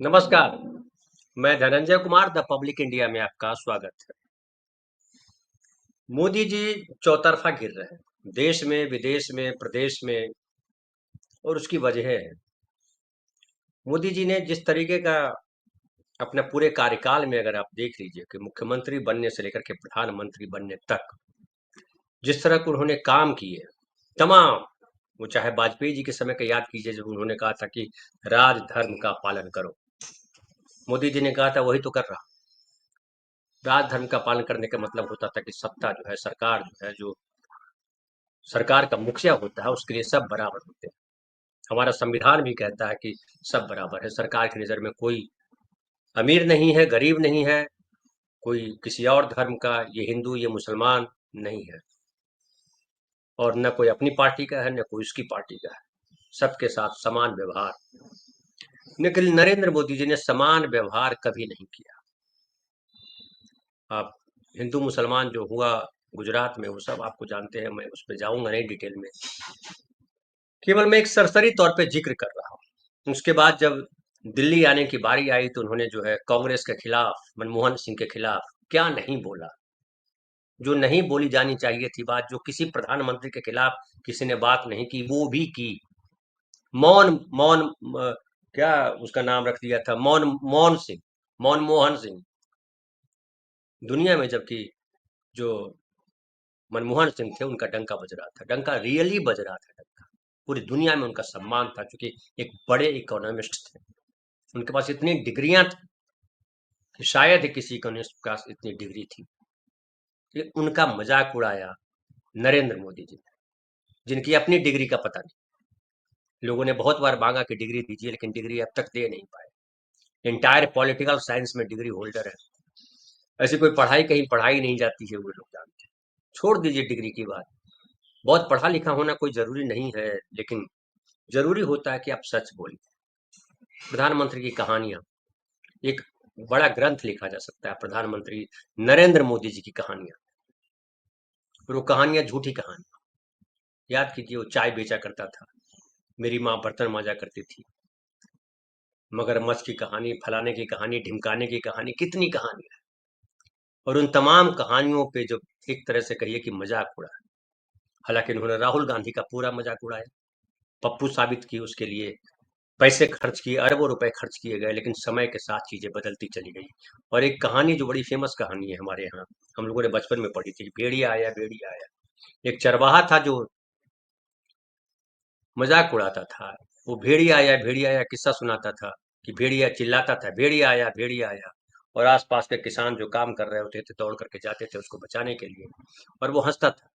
नमस्कार, मैं Dhananjay Kumar the public India में आपका स्वागत है। मोदी जी चौतरफा घिर रहे हैं, देश में, विदेश में, प्रदेश में और उसकी वजह है। मोदी जी ने जिस तरीके का अपने पूरे कार्यकाल में अगर आप देख लीजिए कि मुख्यमंत्री बनने से लेकर के प्रधानमंत्री बनने तक, जिस तरह के उन्होंने काम किए, तमाम वो चाहे वाजपेयी जी के समय का याद कीजिए जब उन्होंने कहा था कि राजधर्म का पालन करो। मोदी जी ने कहा था वही तो कर रहा। राजधर्म का पालन करने का मतलब होता था कि सत्ता जो है, सरकार जो है, जो सरकार का मुखिया होता है उसके लिए सब बराबर होते हैं। हमारा संविधान भी कहता है कि सब बराबर है। सरकार की नज़र में कोई अमीर नहीं है, गरीब नहीं है, कोई किसी और धर्म का, ये हिंदू, ये मुसलमान नहीं है। और न कोई अपनी पार्टी का है, न कोई उसकी पार्टी का है। सबके साथ समान व्यवहार। लेकिन नरेंद्र मोदी जी ने समान व्यवहार कभी नहीं किया। आप हिंदू मुसलमान जो हुआ गुजरात में, वो सब आपको जानते हैं, मैं उस पर जाऊंगा नहीं डिटेल में। केवल मैं एक सरसरी तौर पे जिक्र कर रहा हूँ। उसके बाद जब दिल्ली आने की बारी आई तो उन्होंने जो है कांग्रेस के खिलाफ, मनमोहन सिंह के खिलाफ क्या नहीं बोला। जो नहीं बोली जानी चाहिए थी बात, जो किसी प्रधानमंत्री के खिलाफ किसी ने बात नहीं की, वो भी की। मौन मौन क्या उसका नाम रख दिया था, मौन मौन सिंह, मनमोहन सिंह। दुनिया में जबकि जो मनमोहन सिंह थे उनका डंका बज रहा था, डंका रियली बज रहा था डंका। पूरी दुनिया में उनका सम्मान था क्योंकि एक बड़े इकोनॉमिस्ट थे। उनके पास इतनी डिग्रियां थी कि शायद ही किसी इकोनॉमिस्ट के पास इतनी डिग्री थी। कि उनका मजाक उड़ाया नरेंद्र मोदी जी ने, जिनकी अपनी डिग्री का पता नहीं। लोगों ने बहुत बार मांगा कि डिग्री दीजिए, लेकिन डिग्री अब तक दे नहीं पाए। इंटायर पॉलिटिकल साइंस में डिग्री होल्डर है। ऐसी कोई पढ़ाई कहीं पढ़ाई नहीं जाती है, वो लोग जानते हैं। छोड़ दीजिए डिग्री की बात। बहुत पढ़ा लिखा होना कोई जरूरी नहीं है, लेकिन जरूरी होता है कि आप सच बोलें। प्रधानमंत्री की कहानियां, एक बड़ा ग्रंथ लिखा जा सकता है प्रधानमंत्री नरेंद्र मोदी जी की कहानियां। और वो कहानियां झूठी कहानियां। याद कीजिए, वो चाय बेचा करता था, मेरी माँ बर्तन मांजा करती थी, मगरमच्छ की कहानी, फलाने की कहानी, ढिमकाने की कहानी, कितनी कहानी है। और उन तमाम कहानियों पे जो एक तरह से कहिए कि मजाक उड़ा। हालांकि उन्होंने राहुल गांधी का पूरा मजाक उड़ाया, पप्पू साबित की उसके लिए, पैसे खर्च किए, अरबों रुपए खर्च किए गए, लेकिन समय के साथ चीजें बदलती चली गई। और एक कहानी जो बड़ी फेमस कहानी है हमारे यहाँ, हम लोगों ने बचपन में पढ़ी थी, भेड़िया आया भेड़िया आया। एक चरवाहा था जो मजाक उड़ाता था। वो भेड़िया आया किस्सा सुनाता था कि भेड़िया चिल्लाता था, भेड़िया आया भेड़िया आया। और आसपास के किसान जो काम कर रहे होते थे दौड़ करके जाते थे उसको बचाने के लिए। और वो हंसता था,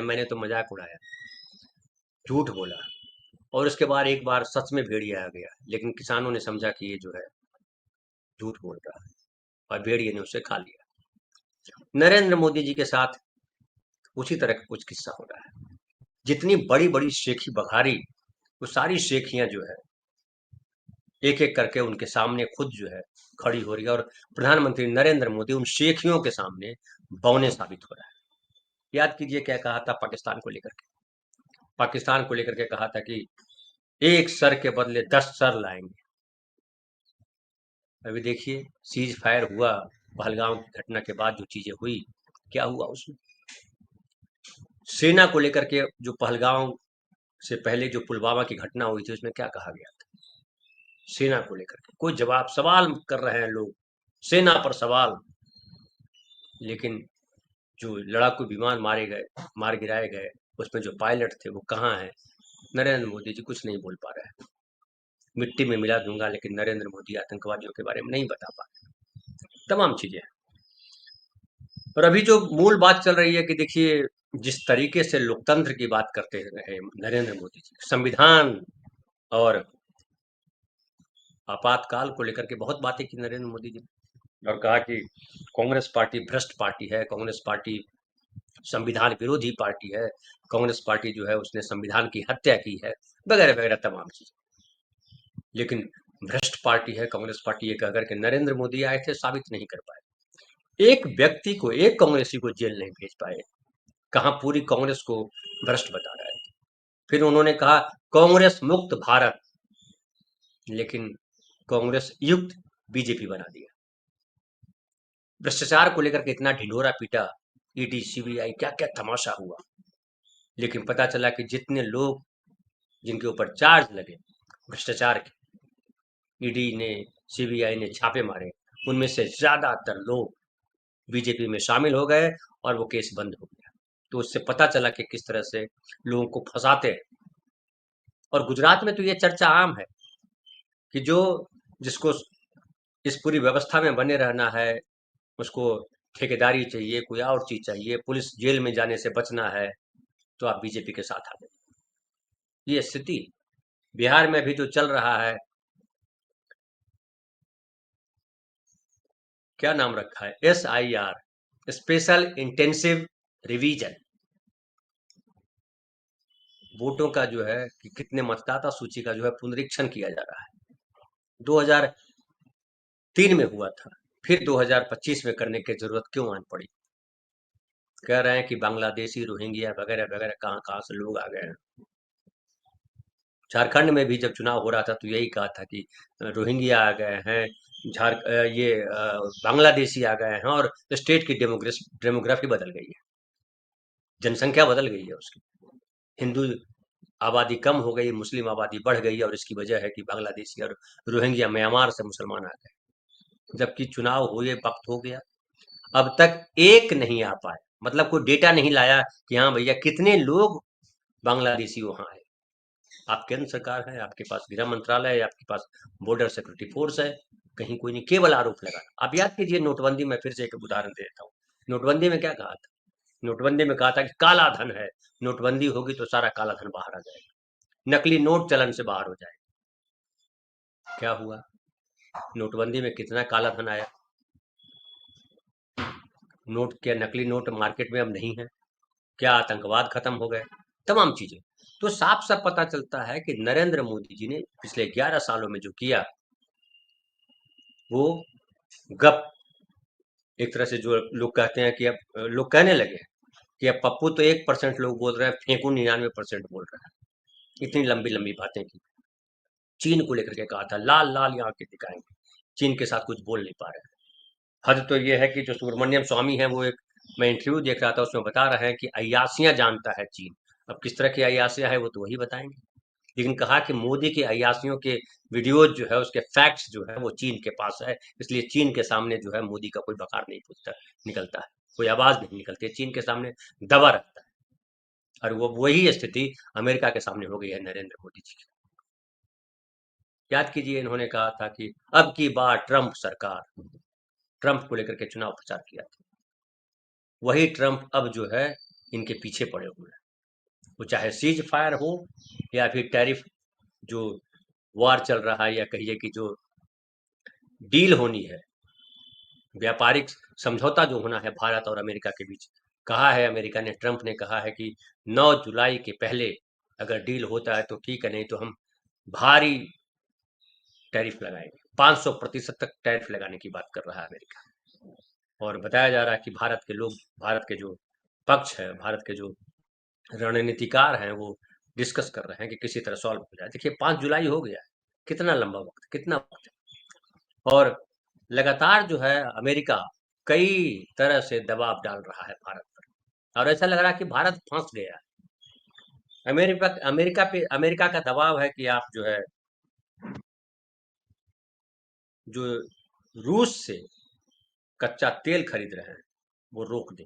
मैंने तो मजाक उड़ाया, झूठ बोला। और उसके बाद एक बार सच में भेड़िया आ गया, लेकिन किसानों ने समझा कि ये जो है झूठ बोल रहा है, और भेड़िए ने उसे खा लिया। नरेंद्र मोदी जी के साथ उसी तरह का कुछ किस्सा हो रहा है। जितनी बड़ी बड़ी शेखी बघारी, वो सारी शेखियां जो है एक एक करके उनके सामने खुद जो है खड़ी हो रही है। और प्रधानमंत्री नरेंद्र मोदी उन शेखियों के सामने बौने साबित हो रहा है। याद कीजिए क्या कहा था पाकिस्तान को लेकर के। पाकिस्तान को लेकर के कहा था कि एक सर के बदले 10 सर लाएंगे। अभी देखिए, सीज फायर हुआ, पहलगाम की घटना के बाद जो चीजें हुई, क्या हुआ उसमें। सेना को लेकर के जो पहलगाम से पहले जो पुलवामा की घटना हुई थी उसमें क्या कहा गया था। सेना को लेकर के कोई जवाब, सवाल कर रहे हैं लोग, सेना पर सवाल। लेकिन जो लड़ाकू विमान मारे गए, मार गिराए गए, उसमें जो पायलट थे वो कहाँ हैं। नरेंद्र मोदी जी कुछ नहीं बोल पा रहे हैं। मिट्टी में मिला दूंगा, लेकिन नरेंद्र मोदी आतंकवादियों के बारे में नहीं बता पा रहे। तमाम चीजें। और अभी जो मूल बात चल रही है कि देखिए, जिस तरीके से लोकतंत्र की बात करते रहे नरेंद्र मोदी जी, संविधान और आपातकाल को लेकर के बहुत बातें की नरेंद्र मोदी जी ने। और कहा कि कांग्रेस पार्टी भ्रष्ट पार्टी है, कांग्रेस पार्टी संविधान विरोधी पार्टी है, कांग्रेस पार्टी जो है उसने संविधान की हत्या की है, वगैरह वगैरह तमाम चीज। लेकिन भ्रष्ट पार्टी है कांग्रेस पार्टी, ये कहकर के नरेंद्र मोदी आए थे, साबित नहीं कर पाए। एक व्यक्ति को, एक कांग्रेसी को जेल नहीं भेज पाए। कहा पूरी कांग्रेस को भ्रष्ट बता रहा है। फिर उन्होंने कहा कांग्रेस मुक्त भारत। लेकिन कांग्रेस युक्त बीजेपी बना दिया। भ्रष्टाचार को लेकर के इतना ढिंढोरा पीटा, ईडी सीबीआई क्या क्या तमाशा हुआ, लेकिन पता चला कि जितने लोग जिनके ऊपर चार्ज लगे भ्रष्टाचार के, ईडी ने सीबीआई ने छापे मारे, उनमें से ज्यादातर लोग बीजेपी में शामिल हो गए और वो केस बंद हो गया। तो उससे पता चला कि किस तरह से लोगों को फंसाते हैं। और गुजरात में तो ये चर्चा आम है कि जो जिसको इस पूरी व्यवस्था में बने रहना है, उसको ठेकेदारी चाहिए, कोई और चीज चाहिए, पुलिस जेल में जाने से बचना है, तो आप बीजेपी के साथ आ गए। ये स्थिति बिहार में भी जो चल रहा है, क्या नाम रखा है, SIR, स्पेशल इंटेंसिव रिवीजन, वोटों का जो है कि कितने मतदाता सूची का जो है पुनरीक्षण किया जा रहा है। 2003 में हुआ था, फिर 2025 में करने की जरूरत क्यों आन पड़ी? कह रहे हैं कि बांग्लादेशी, रोहिंग्या वगैरह वगैरह कहाँ कहाँ से लोग आ गए हैं। झारखंड में भी जब चुनाव हो रहा था तो यही कहा था कि रोहिंग्या आ गए हैं, बांग्लादेशी आ गए हैं, और स्टेट की डेमोग्राफी बदल गई है, जनसंख्या बदल गई है उसकी। हिंदू आबादी कम हो गई, मुस्लिम आबादी बढ़ गई, और इसकी वजह है कि बांग्लादेशी और रोहिंग्या म्यांमार से मुसलमान आ गए। जबकि चुनाव हुए वक्त हो गया, अब तक एक नहीं आ पाए, मतलब कोई डेटा नहीं लाया कि हाँ भैया कितने लोग बांग्लादेशी वहां है। आप केंद्र सरकार है, आपके पास गृह मंत्रालय है, आपके पास बॉर्डर सिक्योरिटी फोर्स है, कहीं कोई नहीं, केवल आरोप लगाना। आप याद कीजिए नोटबंदी में, फिर से एक उदाहरण दे देता हूँ। नोटबंदी में क्या कहा था? नोटबंदी में कहा था कि काला धन है, नोटबंदी होगी तो सारा काला धन बाहर आ जाएगा, नकली नोट चलन से बाहर हो जाएगा। क्या हुआ? नोटबंदी में कितना काला धन आया? नोट क्या, नकली नोट मार्केट में अब नहीं है? क्या आतंकवाद खत्म हो गए? तमाम चीजें। तो साफ साफ पता चलता है कि नरेंद्र मोदी जी ने पिछले 11 सालों में जो किया, वो गप, एक तरह से जो लोग कहते हैं कि अब लोग कहने लगे हैं कि अब पप्पू तो 1% लोग बोल रहे हैं, फेंकू 99% बोल रहा है। इतनी लंबी लंबी बातें की। चीन को लेकर के कहा था लाल लाल यहाँ के दिखाएंगे, चीन के साथ कुछ बोल नहीं पा रहे हैं। हद तो ये है कि जो सुब्रमण्यम स्वामी है, वो एक, मैं इंटरव्यू देख रहा था, उसमें बता रहे हैं कि अय्यासियां जानता है चीन। अब किस तरह की अय्यासियां है वो तो वही बताएंगे, लेकिन कहा कि मोदी की अय्यासियों के वीडियोज जो है, उसके फैक्ट्स जो है वो चीन के पास है, इसलिए चीन के सामने जो है मोदी का कोई बकार नहीं पूछता निकलता है, कोई आवाज नहीं निकलती है, चीन के सामने दबा रहता है। और वो वही स्थिति अमेरिका के सामने हो गई है नरेंद्र मोदी जी की। याद कीजिए, इन्होंने कहा था कि अब की बार ट्रंप सरकार, ट्रंप को लेकर के चुनाव प्रचार किया था। वही ट्रंप अब जो है इनके पीछे पड़े हुए हैं, वो चाहे सीज फायर हो या फिर टैरिफ जो वार चल रहा है, या कहिए कि जो डील होनी है, व्यापारिक समझौता जो होना है भारत और अमेरिका के बीच, कहा है अमेरिका ने, ट्रंप ने कहा है कि 9 जुलाई के पहले अगर डील होता है तो ठीक है, नहीं तो हम भारी टैरिफ लगाएंगे। 500% तक टैरिफ लगाने की बात कर रहा है अमेरिका। और बताया जा रहा है कि भारत के लोग, भारत के जो पक्ष है, भारत के जो रणनीतिकार हैं, वो डिस्कस कर रहे हैं कि किसी तरह सॉल्व हो जाए। देखिए 5 जुलाई हो गया है, कितना लंबा वक्त, कितना वक्त है। और लगातार जो है अमेरिका कई तरह से दबाव डाल रहा है भारत पर, और ऐसा लग रहा है कि भारत फंस गया है। अमेरिका अमेरिका पे अमेरिका का दबाव है कि आप जो है, जो रूस से कच्चा तेल खरीद रहे हैं वो रोक दें।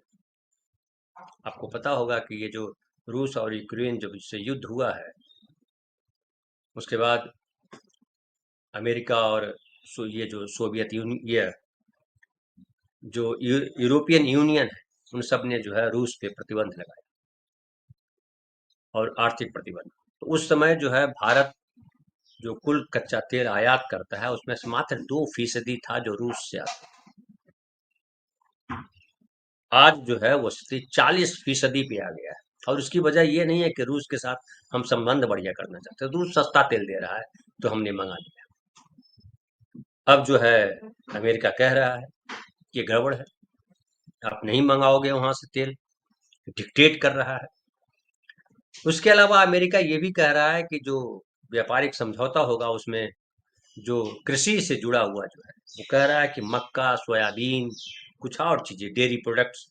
आपको पता होगा कि ये जो रूस और यूक्रेन जब से युद्ध हुआ है, उसके बाद अमेरिका और ये जो सोवियत यूनियन, ये जो यूरोपियन यूनियन है, उन सब ने जो है रूस पे प्रतिबंध लगाया, और आर्थिक प्रतिबंध। तो उस समय जो है भारत जो कुल कच्चा तेल आयात करता है, उसमें से मात्र 2% था जो रूस से आता। आज जो है वो स्थिति 40% पे आ गया है। और उसकी वजह ये नहीं है कि रूस के साथ हम संबंध बढ़िया करना चाहते हैं, रूस सस्ता तेल दे रहा है तो हमने मंगा लिया। अब जो है अमेरिका कह रहा है कि ये गड़बड़ है, आप नहीं मंगाओगे वहां से तेल, डिक्टेट कर रहा है। उसके अलावा अमेरिका ये भी कह रहा है कि जो व्यापारिक समझौता होगा उसमें जो कृषि से जुड़ा हुआ जो है, वो कह रहा है कि मक्का, सोयाबीन, कुछ और चीजें, डेयरी प्रोडक्ट्स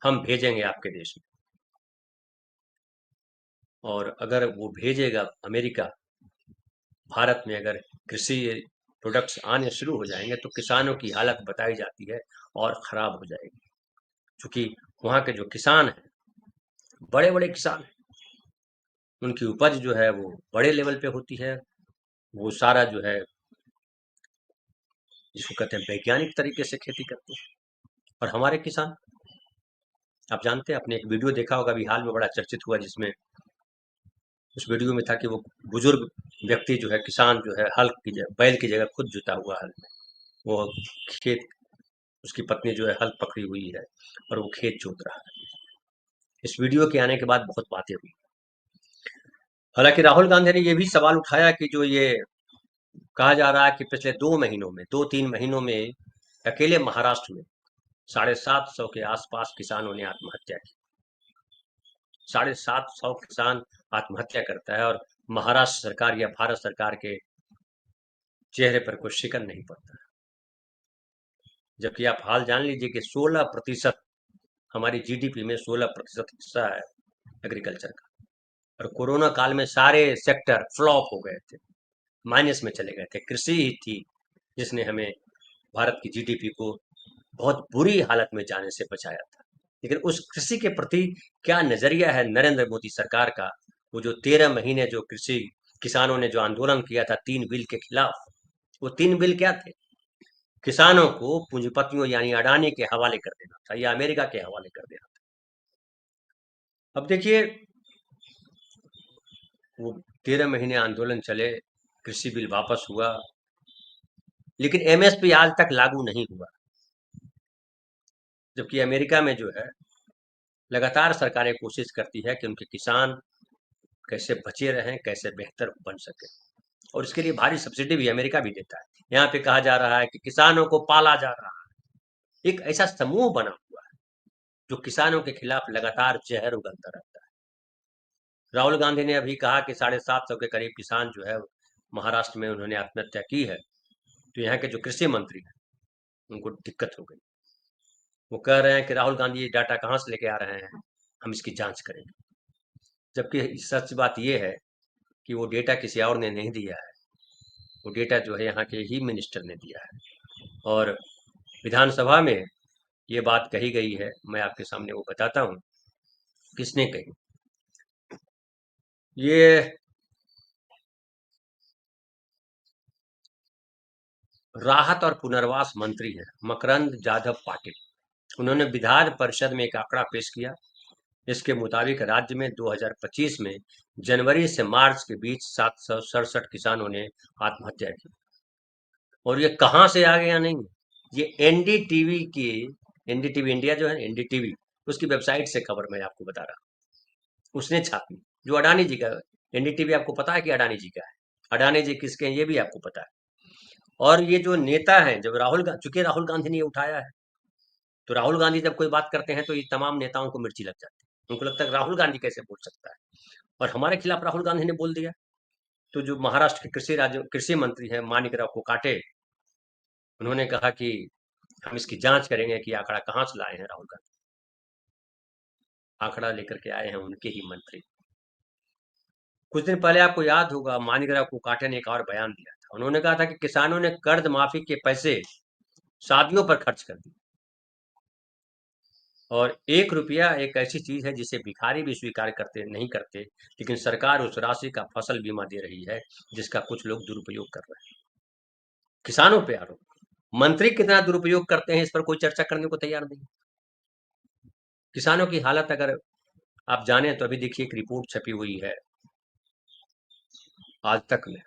हम भेजेंगे आपके देश में। और अगर वो भेजेगा अमेरिका, भारत में अगर कृषि प्रोडक्ट्स आने शुरू हो जाएंगे तो किसानों की हालत बताई जाती है और खराब हो जाएगी, क्योंकि वहाँ के जो किसान हैं, बड़े बड़े किसान हैं, उनकी उपज जो है वो बड़े लेवल पे होती है। वो सारा जो है, जिसको कहते हैं वैज्ञानिक तरीके से खेती करते हैं। और हमारे किसान, आप जानते हैं, आपने एक वीडियो देखा होगा अभी हाल में बड़ा चर्चित हुआ, जिसमें उस वीडियो में था कि वो बुजुर्ग व्यक्ति जो है, किसान जो है, हल की जगह, बैल की जगह खुद जुता हुआ हल में, वो खेत, उसकी पत्नी जो है हल पकड़ी हुई है और वो खेत जोत रहा है। इस वीडियो के आने के बाद बहुत बातें हुई। हालांकि राहुल गांधी ने ये भी सवाल उठाया कि जो ये कहा जा रहा है कि पिछले 2 महीनों में, 2-3 महीनों में अकेले महाराष्ट्र में 750 के आसपास किसानों ने आत्महत्या की। 750 किसान आत्महत्या करता है और महाराष्ट्र सरकार या भारत सरकार के चेहरे पर कोई शिकन नहीं पड़ता। जबकि आप हाल जान लीजिए कि 16% हमारी जीडीपी में 16% हिस्सा है एग्रीकल्चर का। और कोरोना काल में सारे सेक्टर फ्लॉप हो गए थे, माइनस में चले गए थे। कृषि ही थी जिसने हमें, भारत की जीडीपी को बहुत बुरी हालत में जाने से बचाया था। लेकिन उस कृषि के प्रति क्या नजरिया है नरेंद्र मोदी सरकार का? वो जो 13 महीने जो कृषि किसानों ने जो आंदोलन किया था 3 बिल के खिलाफ, वो 3 बिल क्या थे? किसानों को पूंजीपतियों यानी अडानी के हवाले कर देना था या अमेरिका के हवाले कर देना था। अब देखिए, वो 13 महीने आंदोलन चले, कृषि बिल वापस हुआ, लेकिन एमएसपी आज तक लागू नहीं हुआ। जबकि अमेरिका में जो है, लगातार सरकारें कोशिश करती है कि उनके किसान कैसे बचे रहें, कैसे बेहतर बन सके, और इसके लिए भारी सब्सिडी भी अमेरिका भी देता है। यहाँ पे कहा जा रहा है कि किसानों को पाला जा रहा है। एक ऐसा समूह बना हुआ है जो किसानों के खिलाफ लगातार जहर उगलता रहता है। राहुल गांधी ने अभी कहा कि 750 के करीब किसान जो है महाराष्ट्र में उन्होंने आत्महत्या की है। तो यहाँ के जो कृषि मंत्री हैं, उनको दिक्कत हो गई। वो कह रहे हैं कि राहुल गांधी ये डाटा कहाँ से लेके आ रहे हैं, हम इसकी जांच करेंगे। जबकि सच बात ये है कि वो डेटा किसी और ने नहीं दिया है, वो डेटा जो है यहाँ के ही मिनिस्टर ने दिया है। और विधानसभा में ये बात कही गई है, मैं आपके सामने वो बताता हूँ किसने कही। ये राहत और पुनर्वास मंत्री है मकरंद जाधव पाटिल। उन्होंने विधान परिषद में एक आंकड़ा पेश किया। इसके मुताबिक राज्य में 2025 में जनवरी से मार्च के बीच 767 किसानों ने आत्महत्या की। और ये कहाँ से आ गया? नहीं, ये एनडीटीवी की, एनडीटीवी इंडिया जो है, एनडीटीवी, उसकी वेबसाइट से खबर मैं आपको बता रहा हूँ, उसने छापी, जो अडानी जी का। एनडीटीवी आपको पता है कि अडानी जी का है? अडानी जी किसके हैं ये भी आपको पता है। और ये जो नेता हैं, जब चूंकि राहुल गांधी ने ये उठाया है, तो राहुल गांधी जब कोई बात करते हैं तो ये तमाम नेताओं को मिर्ची लग जाती है। उनको लगता है राहुल गांधी कैसे बोल सकता है, और हमारे खिलाफ राहुल गांधी ने बोल दिया। तो जो महाराष्ट्र के कृषि मंत्री हैं माणिकराव कोकाटे, उन्होंने कहा कि हम इसकी जांच करेंगे कि आंकड़ा कहाँ से लाए हैं राहुल गांधी। आंकड़ा लेकर के आए हैं उनके ही मंत्री। कुछ दिन पहले आपको याद होगा माणिकराव कोकाटे ने एक और बयान दिया था। उन्होंने कहा था कि किसानों ने कर्ज माफी के पैसे शादियों पर खर्च कर दिए, और 1 रुपया एक ऐसी चीज है जिसे भिखारी भी स्वीकार करते नहीं करते, लेकिन सरकार उस राशि का फसल बीमा दे रही है जिसका कुछ लोग दुरुपयोग कर रहे हैं। किसानों पे आरोप, मंत्री कितना दुरुपयोग करते हैं इस पर कोई चर्चा करने को तैयार नहीं। किसानों की हालत अगर आप जाने तो अभी देखिए एक रिपोर्ट छपी हुई है आज तक में।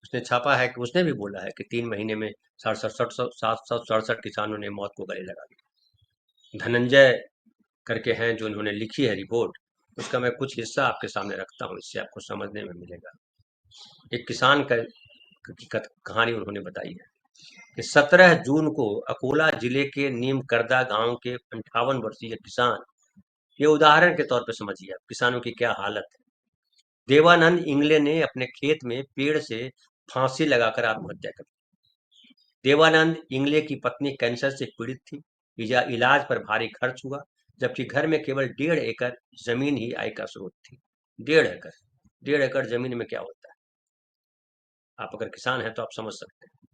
उसने छापा है कि उसने भी बोला है कि 3 महीने में 767 किसानों ने मौत को गले लगा दिया। धनंजय करके हैं जो उन्होंने लिखी है रिपोर्ट, उसका मैं कुछ हिस्सा आपके सामने रखता हूँ, इससे आपको समझने में मिलेगा। एक किसान का की कहानी उन्होंने बताई है कि 17 जून को अकोला जिले के नीम करदा गांव के 58 वर्षीय किसान, ये उदाहरण के तौर पर समझिए आप किसानों की क्या हालत है। देवानंद इंगले ने अपने खेत में पेड़ से फांसी लगाकर आत्महत्या कर ली। देवानंद इंगले की पत्नी कैंसर से पीड़ित थी। इलाज पर भारी खर्च हुआ, जबकि घर में केवल 1.5 एकड़ जमीन ही आय का स्रोत थी। 1.5 एकड़, 1.5 एकड़ जमीन में क्या होता है? आप अगर किसान हैं तो आप समझ सकते हैं।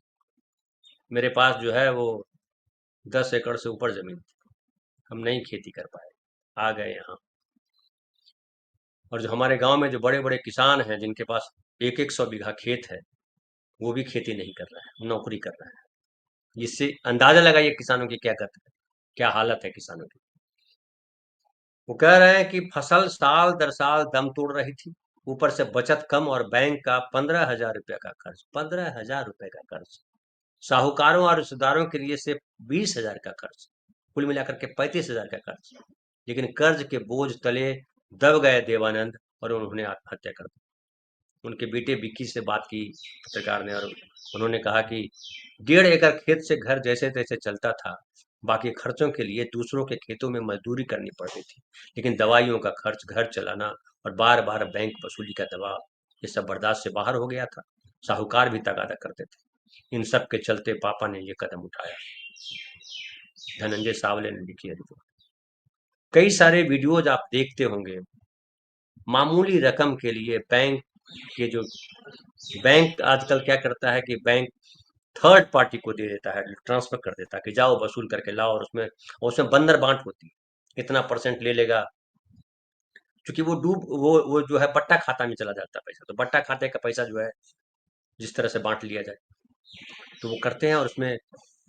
मेरे पास जो है वो 10 एकड़ से ऊपर जमीन थी, हम नहीं खेती कर पाए, आ गए यहाँ। और जो हमारे गांव में जो बड़े बड़े किसान हैं जिनके पास 100 बीघा खेत है, वो भी खेती नहीं कर रहा है, नौकरी कर रहा है। इससे अंदाजा लगाइए किसानों की क्या गत है, क्या हालत है किसानों की। वो कह रहे हैं कि फसल साल दर साल दम तोड़ रही थी, ऊपर से बचत कम और बैंक का 15,000 रुपये का कर्ज, 15,000 रुपये का कर्ज, साहूकारों और रिश्तेदारों के लिए सिर्फ 20,000 का कर्ज, कुल मिलाकर के 35,000 का कर्ज। लेकिन कर्ज के बोझ तले दब गए देवानंद और उन्होंने आत्महत्या कर दी। उनके बेटे विक्की से बात की पत्रकार ने, और उन्होंने कहा कि 1.5 एकड़ खेत से घर जैसे तैसे चलता था, बाकी खर्चों के लिए दूसरों के खेतों में मजदूरी करनी पड़ती थी। लेकिन दवाइयों का खर्च, घर चलाना और बार बार बैंक वसूली का दबाव, ये सब बर्दाश्त से बाहर हो गया था। साहूकार भी तगादा करते थे। इन सब के चलते पापा ने ये कदम उठाया। धनंजय सावले ने लिखी है रिपोर्ट। कई सारे वीडियोज आप देखते होंगे, मामूली रकम के लिए बैंक के जो बैंक आजकल क्या करता है कि बैंक थर्ड पार्टी को दे देता है, ट्रांसफर कर देता है कि जाओ वसूल करके लाओ, और उसमें बंदर बांट होती है, इतना परसेंट ले लेगा। क्योंकि वो जो है बट्टा खाता में चला जाता है पैसा, तो बट्टा खाते का पैसा जो है जिस तरह से बांट लिया जाए, तो वो करते हैं। और उसमें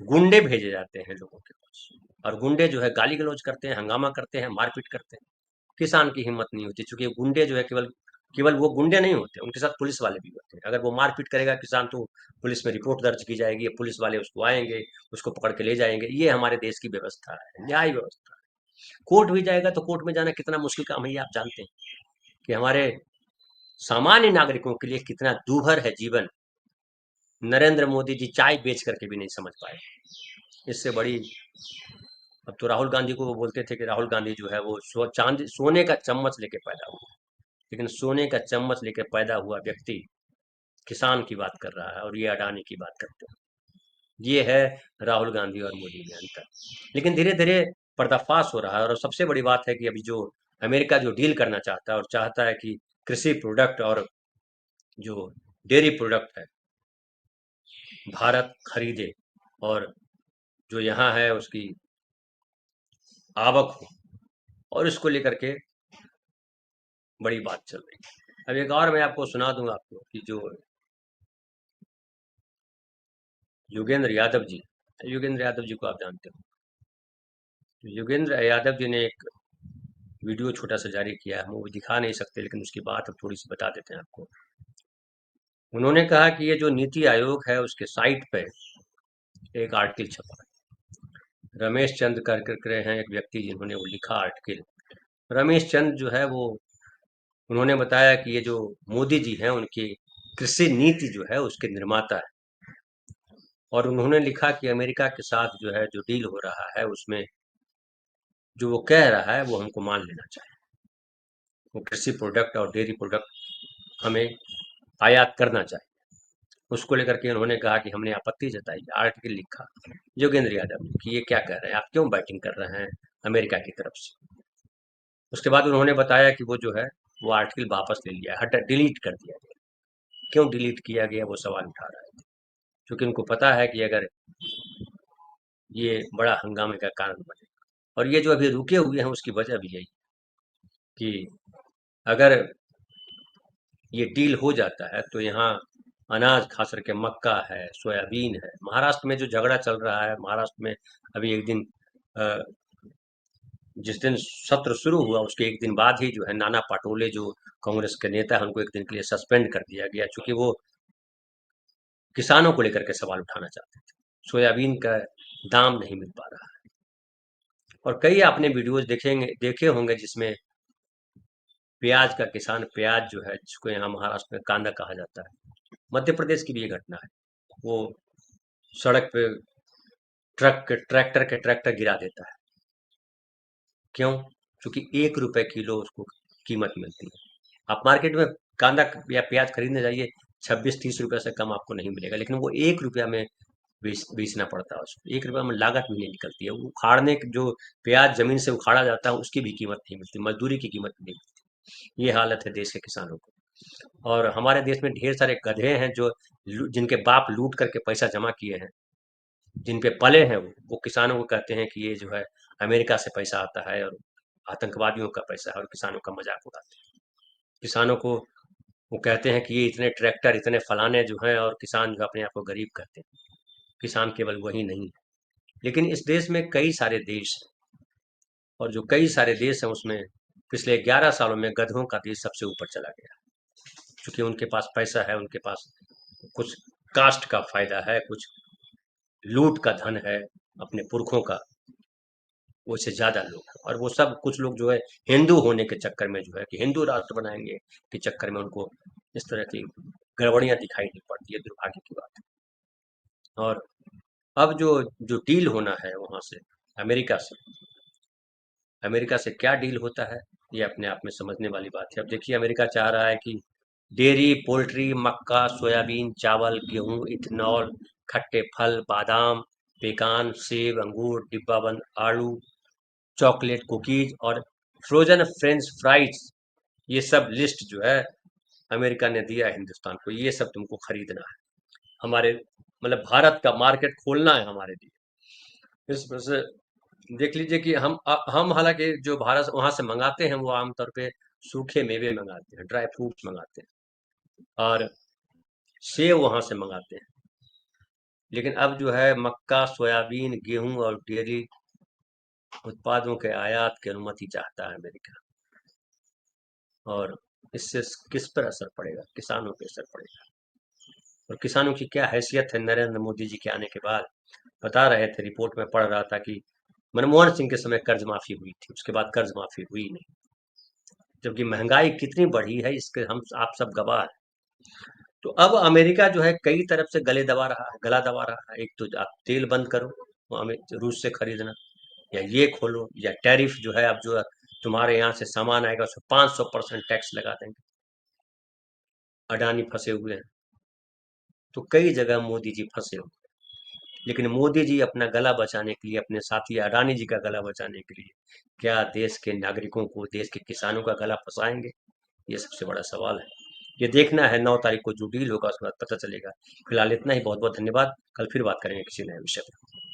गुंडे भेजे जाते हैं लोगों के पास, और गुंडे जो है गाली गलौज करते हैं, हंगामा करते हैं, मारपीट करते हैं। किसान की हिम्मत नहीं होती, क्योंकि गुंडे जो है केवल केवल वो गुंडे नहीं होते, उनके साथ पुलिस वाले भी होते हैं। अगर वो मारपीट करेगा किसान, तो पुलिस में रिपोर्ट दर्ज की जाएगी, पुलिस वाले उसको आएंगे, उसको पकड़ के ले जाएंगे। ये हमारे देश की व्यवस्था है, न्याय व्यवस्था। कोर्ट भी जाएगा तो कोर्ट में जाना कितना मुश्किल काम है, ये आप जानते हैं कि हमारे सामान्य नागरिकों के लिए कितना दूभर है जीवन। नरेंद्र मोदी जी चाय बेच करके भी नहीं समझ पाए। इससे बड़ी, अब तो राहुल गांधी को वो बोलते थे कि राहुल गांधी जो है वो सोने का चम्मच लेके पैदा हुआ, लेकिन सोने का चम्मच लेके पैदा हुआ व्यक्ति किसान की बात कर रहा है, और ये अडानी की बात करते हैं। ये है राहुल गांधी और मोदी में अंतर। लेकिन धीरे धीरे पर्दाफाश हो रहा है। और सबसे बड़ी बात है कि अभी जो अमेरिका जो डील करना चाहता है, और चाहता है कि कृषि प्रोडक्ट और जो डेयरी प्रोडक्ट है भारत खरीदे, और जो यहाँ है उसकी आवक हो, और इसको लेकर के बड़ी बात चल रही है। अब एक और मैं आपको सुना दूंगा आपको कि जो योगेंद्र यादव जी, योगेंद्र यादव जी को आप जानते हो। तो योगेंद्र यादव जी ने एक वीडियो छोटा सा जारी किया है, हम वो दिखा नहीं सकते, लेकिन उसकी बात अब थोड़ी सी बता देते हैं आपको। उन्होंने कहा कि ये जो नीति आयोग है उसके साइट पे एक आर्टिकल छपा है। रमेश चंद कर हैं एक व्यक्ति, जिन्होंने वो लिखा आर्टिकल। रमेश चंद जो है वो, उन्होंने बताया कि ये जो मोदी जी हैं उनकी कृषि नीति जो है उसके निर्माता है। और उन्होंने लिखा कि अमेरिका के साथ जो है जो डील हो रहा है उसमें जो वो कह रहा है वो हमको मान लेना चाहिए। वो कृषि प्रोडक्ट और डेयरी प्रोडक्ट हमें आयात करना चाहिए। उसको लेकर के उन्होंने कहा कि हमने आपत्ति जताई, आर्टिकल लिखा योगेंद्र यादव ने कि ये क्या कह रहे हैं आप, क्यों बैटिंग कर रहे हैं अमेरिका की तरफ से। उसके बाद उन्होंने बताया कि वो जो है वो आर्टिकल वापस ले लिया, हटा डिलीट कर दिया गया। क्यों डिलीट किया गया वो सवाल उठा रहा है, क्योंकि उनको पता है कि अगर ये बड़ा हंगामे का कारण बने। और ये जो अभी रुके हुए हैं उसकी वजह भी यही कि अगर ये डील हो जाता है तो यहाँ अनाज, खास करके मक्का है, सोयाबीन है। महाराष्ट्र में जो झगड़ा चल रहा है, महाराष्ट्र में अभी एक दिन अ, जिस दिन सत्र शुरू हुआ उसके एक दिन बाद ही जो है नाना पाटोले जो कांग्रेस के नेता हैं उनको एक दिन के लिए सस्पेंड कर दिया गया, क्योंकि वो किसानों को लेकर के सवाल उठाना चाहते थे। सोयाबीन का दाम नहीं मिल पा रहा है। और कई आपने वीडियोज देखे होंगे जिसमें प्याज का किसान, प्याज जो है जिसको यहाँ महाराष्ट्र में कांदा कहा जाता है, मध्य प्रदेश की भी ये घटना है। वो सड़क पे ट्रैक्टर के ट्रैक्टर गिरा देता है। क्यों? क्योंकि 1 रुपए किलो उसको कीमत मिलती है। आप मार्केट में कांदा या प्याज खरीदने जाइए, ₹26-30 से कम आपको नहीं मिलेगा, लेकिन वो ₹1 में बेचना पड़ता है उसको। ₹1 में लागत भी नहीं निकलती है। वो उखाड़ने की जो प्याज ज़मीन से उखाड़ा जाता है, उसकी भी कीमत नहीं मिलती, मज़दूरी की कीमत नहीं मिलती। ये हालत है देश के किसानों की। और हमारे देश में ढेर सारे गधे हैं जो जिनके बाप लूट करके पैसा जमा किए हैं, जिन पे पले हैं वो किसानों को कहते हैं कि ये जो है अमेरिका से पैसा आता है और आतंकवादियों का पैसा है, और किसानों का मजाक उड़ाते हैं। किसानों को वो कहते हैं कि ये इतने ट्रैक्टर, इतने फलाने जो हैं, और किसान जो अपने आप को गरीब कहते हैं। किसान केवल वही नहीं है, लेकिन इस देश में कई सारे देश हैं, और जो कई सारे देश हैं उसमें पिछले 11 सालों में गधों का देश सबसे ऊपर चला गया, क्योंकि उनके पास पैसा है, उनके पास कुछ कास्ट का फायदा है, कुछ लूट का धन है अपने पुरखों का, वो से ज्यादा लोग हैं। और वो सब कुछ लोग जो है हिंदू होने के चक्कर में जो है कि हिंदू राष्ट्र बनाएंगे के चक्कर में उनको इस तरह की गड़बड़ियां दिखाई नहीं पड़ती है, दुर्भाग्य की बात है। और अब जो जो डील होना है वहां से, अमेरिका से, अमेरिका से क्या डील होता है, ये अपने आप में समझने वाली बात है। अब देखिए, अमेरिका चाह रहा है कि डेयरी, पोल्ट्री, मक्का, सोयाबीन, चावल, गेहूं, इथेनॉल, खट्टे फल, बादाम, पेकान, सेब, अंगूर, डिब्बाबंद आलू, चॉकलेट, कुकीज और फ्रोजन फ्रेंच फ्राइज, ये सब लिस्ट जो है अमेरिका ने दिया है हिंदुस्तान को, ये सब तुमको खरीदना है। हमारे मतलब भारत का मार्केट खोलना है हमारे लिए। इस वजह से देख लीजिए कि हम हालांकि जो भारत वहां से मंगाते हैं वो आमतौर पे सूखे मेवे मंगाते हैं, ड्राई फ्रूट्स मंगाते हैं, और सेब वहां से मंगाते हैं। लेकिन अब जो है मक्का, सोयाबीन, गेहूं और डेयरी उत्पादों के आयात की अनुमति चाहता है अमेरिका। और इससे किस पर असर पड़ेगा? किसानों पे असर पड़ेगा। और किसानों की क्या हैसियत है नरेंद्र मोदी जी के आने के बाद? बता रहे थे, रिपोर्ट में पढ़ रहा था कि मनमोहन सिंह के समय कर्ज माफी हुई थी, उसके बाद कर्ज माफी हुई नहीं, जबकि महंगाई कितनी बढ़ी है इसके हम आप सब गवाह हैं। तो अब अमेरिका जो है कई तरफ से गला दबा रहा है। एक तो आप तेल बंद करो, वो हमें रूस से खरीदना, या ये खोलो, या टैरिफ जो है अब जो तुम्हारे यहाँ से सामान आएगा उस पर 500% टैक्स लगा देंगे। अडानी फंसे हुए हैं, तो कई जगह मोदी जी फंसे हुए। लेकिन मोदी जी अपना गला बचाने के लिए, अपने साथी अडानी जी का गला बचाने के लिए, क्या देश के नागरिकों को, देश के किसानों का गला फंसाएंगे? ये सबसे बड़ा सवाल है। ये देखना है, 9 तारीख को जो डील होगा उसके बाद पता चलेगा। फिलहाल इतना ही। बहुत बहुत धन्यवाद। कल फिर बात करेंगे किसी नए विषय पर।